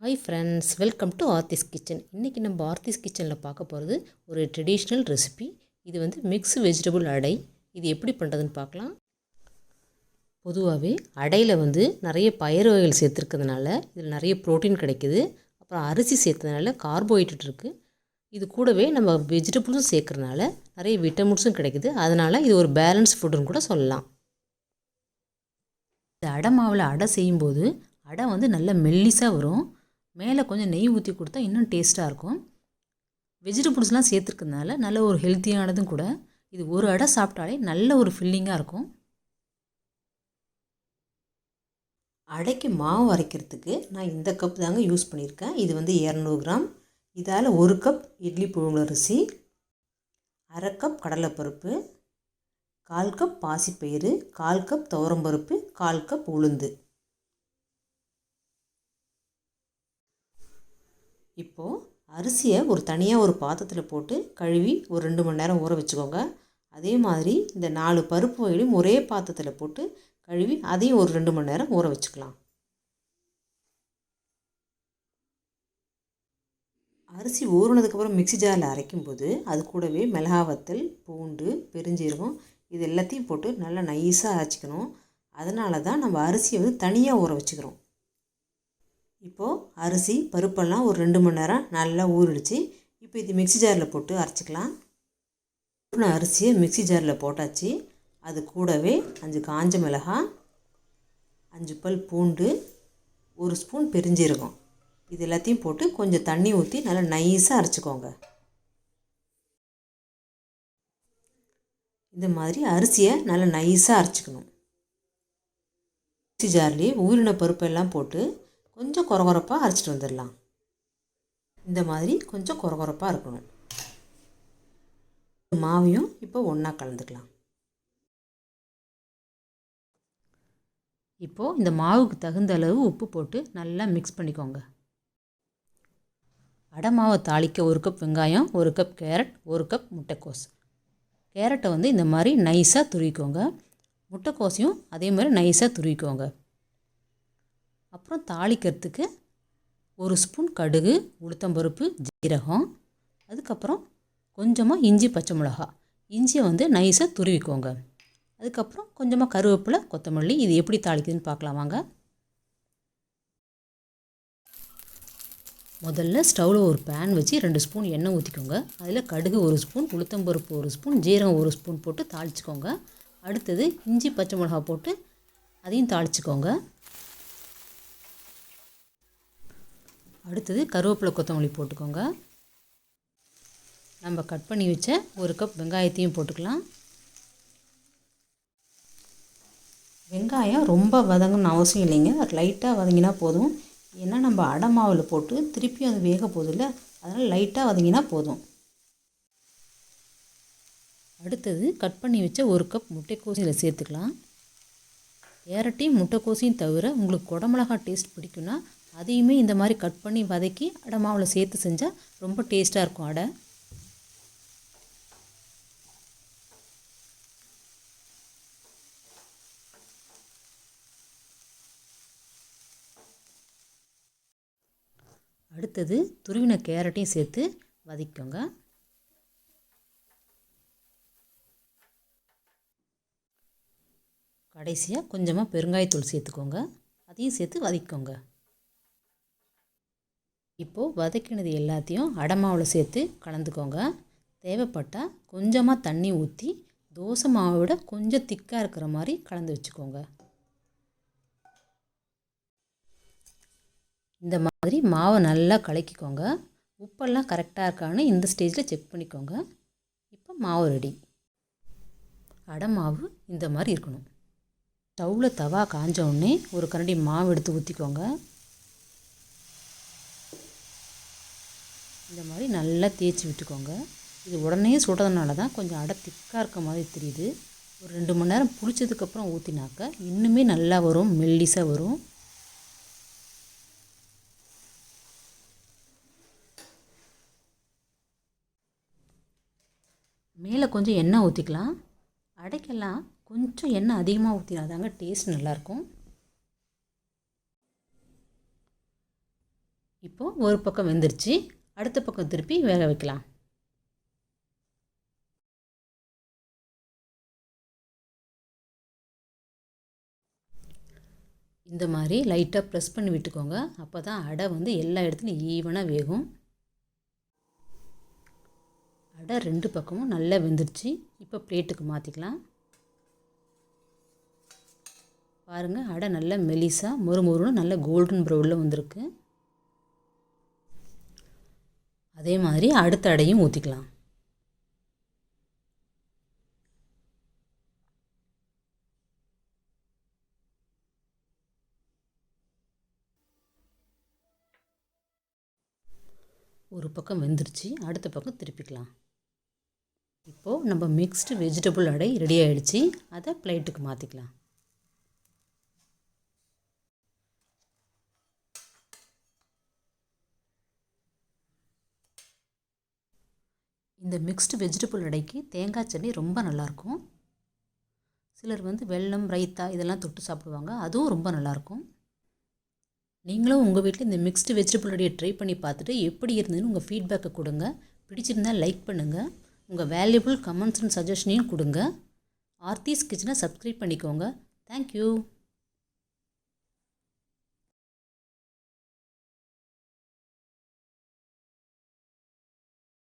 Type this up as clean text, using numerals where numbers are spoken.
Hi friends, welcome to Aarthi's kitchen. இன்றைக்கி நம்ம ஆர்த்திஸ் கிச்சனில் பார்க்க போகிறது ஒரு ட்ரெடிஷ்னல் ரெசிபி. இது வந்து மிக்ஸ் வெஜிடபிள் அடை. இது எப்படி பண்ணுறதுன்னு பார்க்கலாம். பொதுவாகவே அடையில் வந்து நிறைய பயிறு வகைகள் சேர்த்துருக்கிறதுனால இதில் நிறைய ப்ரோட்டீன் கிடைக்குது. அப்புறம் அரிசி சேர்த்ததுனால கார்போஹைட்ரேட் இருக்குது. இது கூடவே நம்ம வெஜிடபிள்ஸும் சேர்க்குறதுனால நிறைய விட்டமின்ஸும் கிடைக்குது. அதனால் இது ஒரு பேலன்ஸ் ஃபுட்டுன்னு கூட சொல்லலாம். இந்த அடை மாவில் அடை செய்யும்போது அடை வந்து நல்ல மெல்லிஸாக வரும். மேலே கொஞ்சம் நெய் ஊற்றி கொடுத்தா இன்னும் டேஸ்ட்டாக இருக்கும். வெஜிடபிள்ஸ்லாம் சேர்த்துருக்கிறதுனால நல்ல ஒரு ஹெல்த்தியானதும் கூட. இது ஒரு அடை சாப்பிட்டாலே நல்ல ஒரு ஃபில்லிங்காக இருக்கும். அடைக்கு மாவு அரைக்கிறதுக்கு நான் இந்த கப் தாங்க யூஸ் பண்ணியிருக்கேன். இது வந்து 200 கிராம். இதால் 1 கப் இட்லி புழுங்கலரிசி, 1/2 கப் கடலைப்பருப்பு, 1/4 கப் பாசிப்பயிறு, 1/4 கப் துவரம்பருப்பு, 1/4 கப் உளுந்து. இப்போது அரிசியை தனியாக ஒரு பாத்திரத்தில் போட்டு கழுவி ஒரு 2 மணி நேரம் ஊற வச்சுக்கோங்க. அதே மாதிரி இந்த 4 பருப்பு வகைகளையும் ஒரே பாத்திரத்தில் போட்டு கழுவி அதையும் ஒரு 2 மணி நேரம் ஊற வச்சுக்கலாம். அரிசி ஊறினதுக்கப்புறம் மிக்ஸி ஜாரில் அரைக்கும்போது அது கூடவே மிளகாய் வத்தல், பூண்டு, பெருஞ்சீரகம் இது எல்லாத்தையும் போட்டு நல்லா நைஸாக அரைச்சிக்கணும். அதனால தான் நம்ம அரிசியை வந்து தனியாக ஊற வச்சுக்கிறோம். இப்போது அரிசி பருப்பெல்லாம் ஒரு 2 மணி நேரம் நல்லா ஊறிடுச்சு. இப்போ இது மிக்ஸி ஜாரில் போட்டு அரைச்சிக்கலாம். அரிசியை மிக்ஸி ஜாரில் போட்டாச்சு. அது கூடவே 5 காஞ்ச மிளகாய், 5 பல் பூண்டு, 1 ஸ்பூன் பெருஞ்சீரகம் இது எல்லாத்தையும் போட்டு கொஞ்சம் தண்ணி ஊற்றி நல்லா நைஸாக அரைச்சிக்கோங்க. இந்த மாதிரி அரிசியை நல்லா நைஸாக அரைச்சிக்கணும். மிக்ஸி ஜார்லேயே ஊறின பருப்பெல்லாம் போட்டு கொஞ்சம் கொரகொரப்பாக அரைச்சிட்டு வந்துடலாம். இந்த மாதிரி கொஞ்சம் கொரகொரப்பாக இருக்கணும். மாவையும் இப்போ ஒன்றா கலந்துக்கலாம். இப்போது இந்த மாவுக்கு தகுந்த அளவு உப்பு போட்டு நல்லா மிக்ஸ் பண்ணிக்கோங்க. அடை மாவை தாளிக்க 1 கப் வெங்காயம், 1 கப் கேரட், 1 கப் முட்டைக்கோஸ். கேரட்டை வந்து இந்த மாதிரி நைஸாக துருவிக்கோங்க. முட்டைக்கோசையும் அதே மாதிரி நைஸாக துருவிக்கோங்க. அப்புறம் தாளிக்கிறதுக்கு 1 ஸ்பூன் கடுகு, உளுத்தம்பருப்பு, ஜீரகம், அதுக்கப்புறம் கொஞ்சமாக இஞ்சி, பச்சை மிளகாய். இஞ்சியை வந்து நைஸாக துருவிக்கோங்க. அதுக்கப்புறம் கொஞ்சமாக கருவேப்பிலை, கொத்தமல்லி. இது எப்படி தாளிக்குதுன்னு பார்க்கலாம் வாங்க. முதல்ல ஸ்டவ்வில் ஒரு பேன் வச்சு 2 ஸ்பூன் எண்ணெய் ஊற்றிக்கோங்க. அதில் கடுகு 1 ஸ்பூன், உளுத்தம்பருப்பு 1 ஸ்பூன், ஜீரகம் 1 ஸ்பூன் போட்டு தாளிச்சிக்கோங்க. அடுத்தது இஞ்சி, பச்சை மிளகாய் போட்டு அதையும் தாளிச்சிக்கோங்க. அடுத்தது கருவேப்பிலை, கொத்தமல்லி போட்டுக்கோங்க. நம்ம கட் பண்ணி வச்ச 1 கப் வெங்காயத்தையும் போட்டுக்கலாம். வெங்காயம் ரொம்ப வதங்கணும்னு அவசியம் இல்லைங்க. லைட்டாக வதங்கினா போதும். ஏன்னா நம்ம அடை மாவில் போட்டு திருப்பி அது வேக போதில்லை, அதனால் லைட்டாக வதங்கினா போதும். அடுத்தது கட் பண்ணி வச்ச 1 கப் முட்டைக்கோஸ் இதில் சேர்த்துக்கலாம். கேரட்டையும் முட்டைக்கோசையும் தவிர உங்களுக்கு குடமிளகா டேஸ்ட் பிடிக்குன்னா அதையுமே இந்த மாதிரி கட் பண்ணி வதக்கி அடை மாவில் சேர்த்து செஞ்சால் ரொம்ப டேஸ்ட்டாக இருக்கும் அடை. அடுத்தது துருவின கேரட்டையும் சேர்த்து வதக்கிக்கோங்க. கடைசியாக கொஞ்சமாக பெருங்காயத்தூள் சேர்த்துக்கோங்க. அதையும் சேர்த்து வதக்கிக்கோங்க. இப்போது வதக்கினது எல்லாத்தையும் அடை மாவில் சேர்த்து கலந்துக்கோங்க. தேவைப்பட்டால் கொஞ்சமாக தண்ணி ஊற்றி தோசை மாவை விட கொஞ்சம் திக்காக இருக்கிற மாதிரி கலந்து வச்சுக்கோங்க. இந்த மாதிரி மாவை நல்லா கலக்கிக்கோங்க. உப்பெல்லாம் கரெக்டாக இருக்கான்னு இந்த ஸ்டேஜில் செக் பண்ணிக்கோங்க. இப்போ மாவு ரெடி. அடை மாவு இந்த மாதிரி இருக்கணும். ஸ்டவ்வில் தவா காஞ்ச உடனே ஒரு கரண்டி மாவு எடுத்து ஊற்றிக்கோங்க. இந்த மாதிரி நல்லா தேய்ச்சி விட்டுக்கோங்க. இது உடனே சுடுறதுனால தான் கொஞ்சம் அடை திக்காக இருக்க மாதிரி தெரியுது. ஒரு 2 மணி நேரம் புளிச்சதுக்கப்புறம் ஊற்றினாக்க இன்னுமே நல்லா வரும், மெல்லிஸாக வரும். மேலே கொஞ்சம் எண்ணெய் ஊற்றிக்கலாம். அடைக்கெல்லாம் கொஞ்சம் எண்ணெய் அதிகமாக ஊற்றினாதாங்க டேஸ்ட் நல்லாயிருக்கும். இப்போது ஒரு பக்கம் வெந்துருச்சு, அடுத்த பக்கம் திருப்பி வேக வைக்கலாம். இந்த மாதிரி லைட்டாக ப்ரெஸ் பண்ணி விட்டுக்கோங்க. அப்போ தான் அடை வந்து எல்லா இடத்துலையும் ஈவனாக வேகும். அடை 2 பக்கமும் நல்லா வெந்துருச்சு. இப்போ பிளேட்டுக்கு மாற்றிக்கலாம். பாருங்கள், அடை நல்லா மெலிசாக மொறுமொறுன்னு நல்ல கோல்டன் ப்ரௌனில் வந்திருக்கு. அதே மாதிரி அடுத்த அடையும் ஊற்றிக்கலாம். ஒரு பக்கம் வெந்துருச்சு, அடுத்த பக்கம் திருப்பிக்கலாம். இப்போது நம்ம மிக்ஸ்டு வெஜிடபிள் அடை ரெடி ஆகிடுச்சு. அதை பிளேட்டுக்கு மாற்றிக்கலாம். இந்த மிக்ஸ்டு வெஜிடபிள் அடைக்கு தேங்காய் சட்னி ரொம்ப நல்லாயிருக்கும். சிலர் வந்து வெல்லம், ரைத்தா இதெல்லாம் தொட்டு சாப்பிடுவாங்க. அதுவும் ரொம்ப நல்லாயிருக்கும். நீங்களும் உங்கள் வீட்டில் இந்த மிக்ஸ்டு வெஜிடபிள் அடையை ட்ரை பண்ணி பார்த்துட்டு எப்படி இருந்ததுன்னு உங்கள் ஃபீட்பேக்கை கொடுங்க. பிடிச்சிருந்தால் லைக் பண்ணுங்கள். உங்கள் வேல்யூபிள் கமெண்ட்ஸ் அண்ட் சஜஷனையும் கொடுங்க. ஆர்த்திஸ் கிச்சனை சப்ஸ்கிரைப் பண்ணிக்கோங்க. தேங்க்யூ.